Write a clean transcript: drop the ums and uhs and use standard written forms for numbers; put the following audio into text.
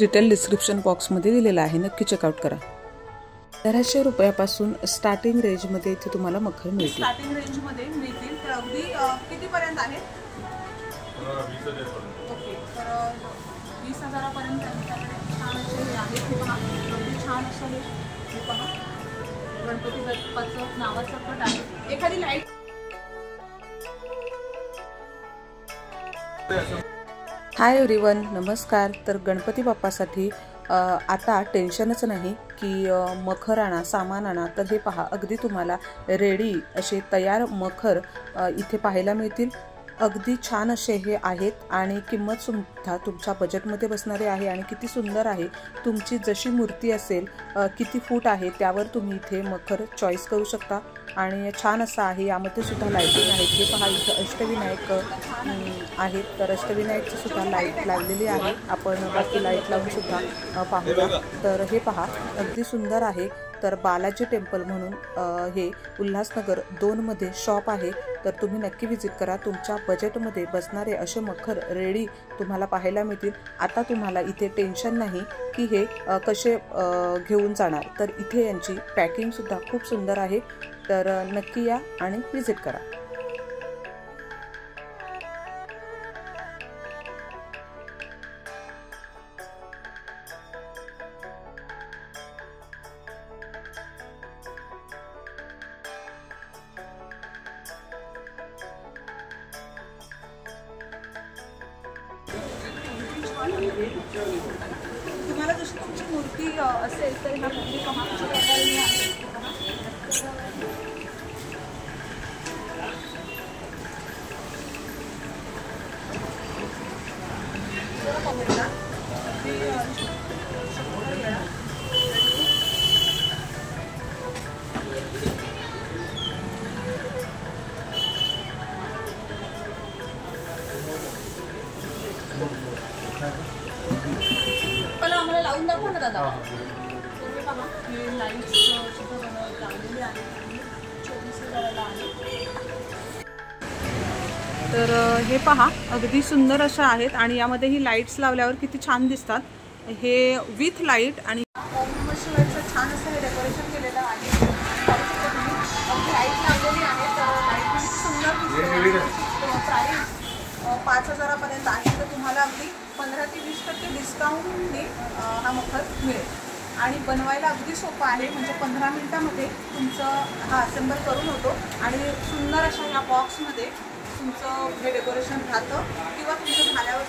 Detail description बॉक्समध्ये दिलेला आहे, नक्की चेकआउट करा। 1300 रुपयापासून स्टार्टिंग रेंजमध्ये इथे तुम्हाला मखर मिळतील। स्टार्टिंग रेंजमध्ये मिळतील तर अगदी कितीपर्यंत आहे? 20,000 पर्यंत। ओके, तर 20,000 पर्यंत त्यांच्याकडे छान असे हे आहे। हे पहा, अगदी छान असं हे पहा, गणपती बाप्पाचं नावाचं पट आहे। एखादी लाईट हाय एव्हरीवन, नमस्कार। तर गणपती बाप्पासाठी आता टेन्शनच नाही की मखर आणा, सामान आणा। तर हे पहा, अगदी तुम्हाला रेडी असे तयार मखर इथे पाहायला मिळतील। अगदी छान असे हे आहेत आणि किंमत सुद्धा तुमच्या बजेटमध्ये बसणारे आहे आणि किती सुंदर आहे। तुमची जशी मूर्ती असेल, किती फूट आहे त्यावर तुम्ही इथे मखर चॉईस करू शकता आणि छान असं आहे। यामध्ये सुद्धा लाईटिंग आहेत। हे पहा, इथं अष्टविनायक आहेत, तर अष्टविनायकची सुद्धा लाईट लावलेली आहे। आपण बाकी लाईट लावून सुद्धा पाहूया। तर हे पहा, अगदी सुंदर आहे। तर बालाजी टेम्पल म्हणून हे उल्हासनगर 2 मध्ये शॉप आहे, तर तुम्ही नक्की व्हिजिट करा। तुमच्या बजेटमध्ये बसणारे असे मखर रेडी तुम्हाला पाहायला मिळतील। आता तुम्हाला इथे टेन्शन नाही की हे कसे घेऊन जाणार, तर इथे यांची पॅकिंग सुद्धा खूप सुंदर आहे। तर नक्की या आणि व्हिजिट करा। तुम्हाला जशी तुमची मूर्ती असेल तर ह्या मूर्ती पहा कशा प्रकारे आहे। पण आम्हाला लावून दाखवा ना दादा। तुम्ही पहा, हे लाईट्स सुद्धा लावलेली आहे आणि 24,000ला आहे। तर हे पहा, अगदी सुंदर अशा आहेत आणि यामध्ये ही लाईट्स लावल्यावर किती छान दिसतात। हे विथ लाईट आणि शिवायचं छान असं हे डेकोरेशन केलेलं आहे। अगदी लाईट लावलेली आहे, तर लाईट सुंदर दिसते। प्राईस 5,000 पर्यंत आहे, तर तुम्हाला अगदी 15 ते 20% डिस्काउंटने हा मखर मिळेल आणि बनवायला अगदी सोपं आहे। म्हणजे 15 मिनिटामध्ये तुमचं हा असेंबल करून होतो आणि सुंदर अशा या बॉक्समध्ये तुमचं हे डेकोरेशन राहतं किंवा तुमचं झाल्यावर